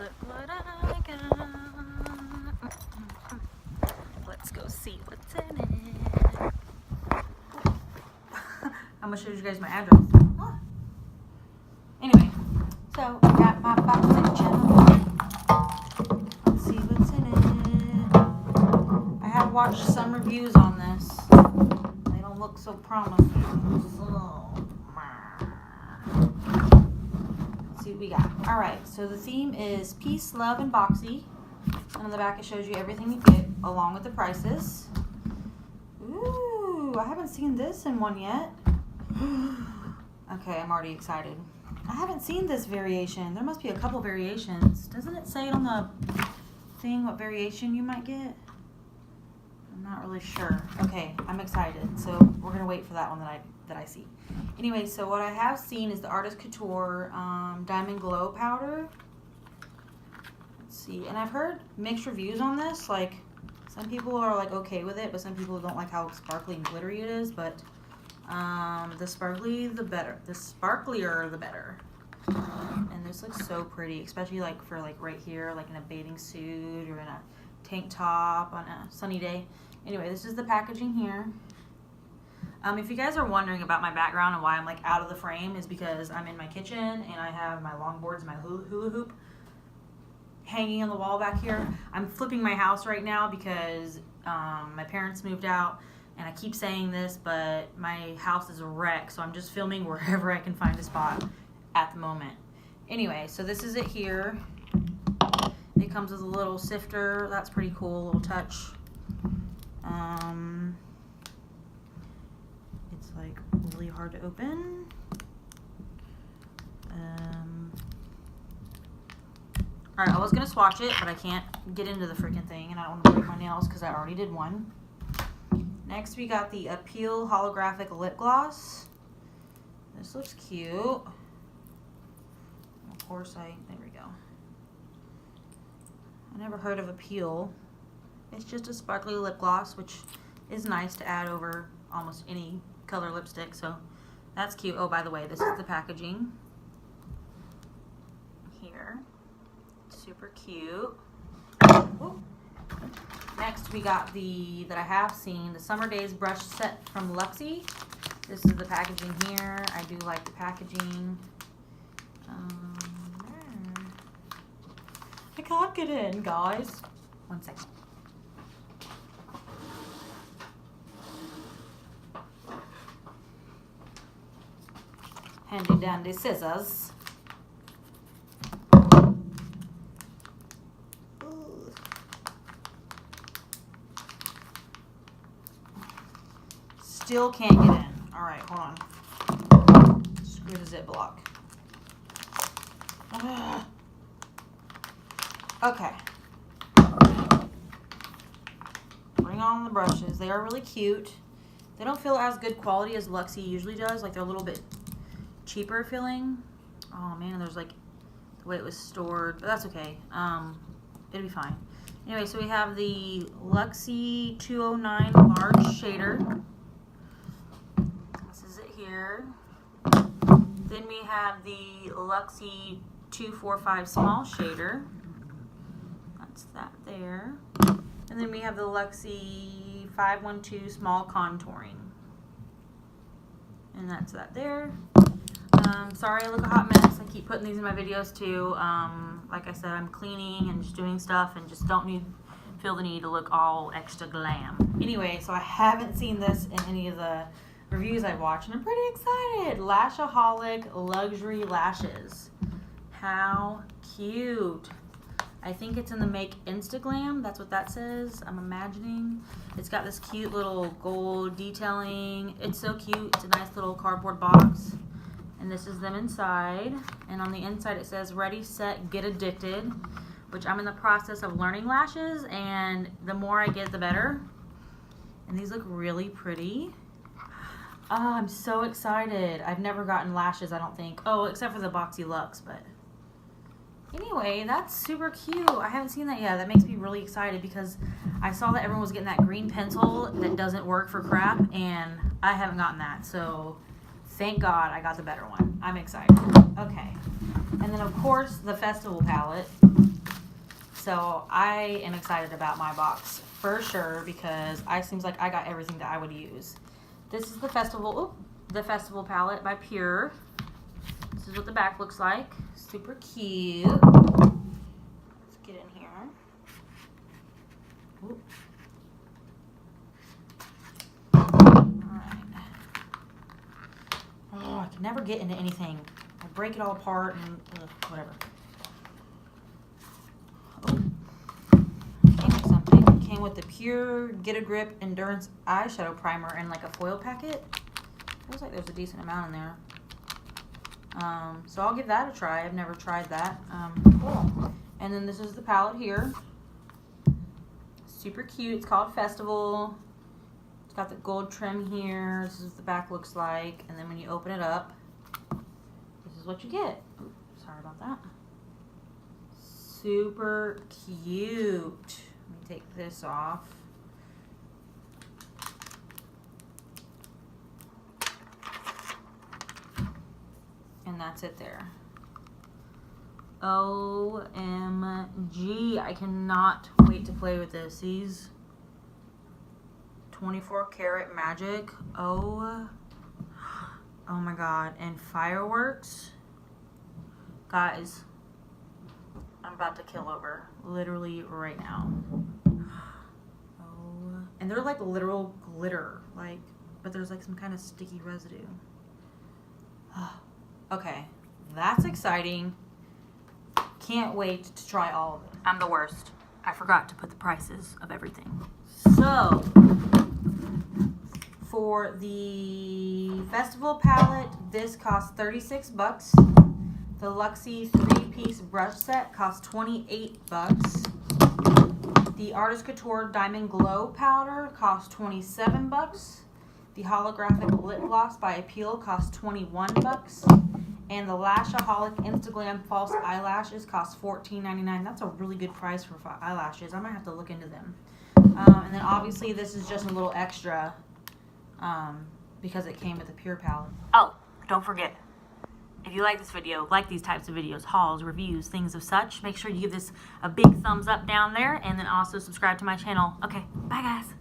Look what I got. Let's go see what's in it. I'm gonna show you guys my address. Anyway, so I got my Boxy channel. Let's see what's in it. I have watched some reviews on this. They don't look so promising. Let's see what we got. Alright, so the theme is Peace, Love, and Boxy. And on the back it shows you everything you get along with the prices. Ooh, I haven't seen this in one yet. Okay, I'm already excited. I haven't seen this variation. There must be a couple variations. Doesn't it say on the thing what variation you might get? I'm not really sure. Okay, I'm excited. So we're gonna wait for that one that I see. Anyway, so what I have seen is the Artist Couture Diamond Glow Powder. Let's see, and I've heard mixed reviews on this. Like, some people are like okay with it, but some people don't like how sparkly and glittery it is. But the sparklier the better. And this looks so pretty, especially like for like right here, like in a bathing suit or in a tank top on a sunny day. Anyway, this is the packaging here. If you guys are wondering about my background and why I'm like out of the frame, is because I'm in my kitchen and I have my longboards, my hula hoop hanging on the wall back here. I'm flipping my house right now because my parents moved out, and I keep saying this, but my house is a wreck, so I'm just filming wherever I can find a spot at the moment. Anyway, so this is it here. It comes with a little sifter. That's pretty cool, a little touch. It's like really hard to open. Alright, I was going to swatch it, but I can't get into the freaking thing, and I don't want to break my nails because I already did one. Next, we got the Appeal Holographic Lip Gloss. This looks cute. Of course, there we go. I never heard of Appeal. It's just a sparkly lip gloss, which is nice to add over almost any color lipstick, so that's cute. Oh, by the way, this is the packaging here. Super cute. Ooh. Next, we got that I have seen, the Summer Days brush set from Boxy. This is the packaging here. I do like the packaging. I can't get in, guys. 1 second. Handy dandy scissors. Still can't get in. All right, hold on. Screw the zip block. Okay. Bring on the brushes. They are really cute. They don't feel as good quality as Boxy usually does. Like, they're a little bit cheaper feeling. Oh man, there's like the way it was stored, but that's okay. It'll be fine. Anyway, so we have the Boxy 209 large shader. This is it here. Then we have the Boxy 245 small shader. That's that there. And then we have the Boxy 512 small contouring. And that's that there. Sorry I look a hot mess. I keep putting these in my videos too. Like I said, I'm cleaning and just doing stuff and just don't feel the need to look all extra glam. Anyway, so I haven't seen this in any of the reviews I've watched, and I'm pretty excited. Lashaholic Luxury Lashes. How cute. I think it's in the Make Instaglam. That's what that says, I'm imagining. It's got this cute little gold detailing. It's so cute. It's a nice little cardboard box. And this is them inside. And on the inside it says, ready, set, get addicted. Which I'm in the process of learning lashes, and the more I get, the better. And these look really pretty. Oh, I'm so excited. I've never gotten lashes, I don't think. Oh, except for the Boxy Luxe, but anyway, that's super cute. I haven't seen that yet. That makes me really excited because I saw that everyone was getting that green pencil that doesn't work for crap, and I haven't gotten that. So thank God I got the better one. I'm excited. Okay. And then, of course, the festival palette. So I am excited about my box for sure because it seems like I got everything that I would use. This is the Festival palette by Pure. This is what the back looks like. Super cute. Let's get in here. Ooh. Alright. Oh, I can never get into anything. I break it all apart and whatever. Came with the Pure Get a Grip Endurance Eyeshadow Primer and like a foil packet. Feels like there's a decent amount in there. So I'll give that a try. I've never tried that. Cool. And then this is the palette here. Super cute. It's called Festival. It's got the gold trim here. This is what the back looks like. And then when you open it up, this is what you get. Ooh, sorry about that. Super cute. Let me take this off. And that's it there. OMG. I cannot wait to play with this. These 24 karat magic. Oh my god. And fireworks. Guys, I'm about to kill over. Literally right now. Oh, and they're like literal glitter. Like, but there's like some kind of sticky residue. Okay, that's exciting. Can't wait to try all of it. I'm the worst. I forgot to put the prices of everything. So, for the Festival palette, this costs $36. The Luxie 3-piece brush set costs $28. The Artist Couture Diamond Glow powder costs $27. The holographic lip gloss by Appeal costs $21. And the Lashaholic Instaglam false eyelashes cost $14.99. That's a really good price for eyelashes. I might have to look into them. And then obviously this is just a little extra because it came with a Pure palette. Oh, don't forget. If you like this video, like these types of videos, hauls, reviews, things of such, make sure you give this a big thumbs up down there and then also subscribe to my channel. Okay, bye guys.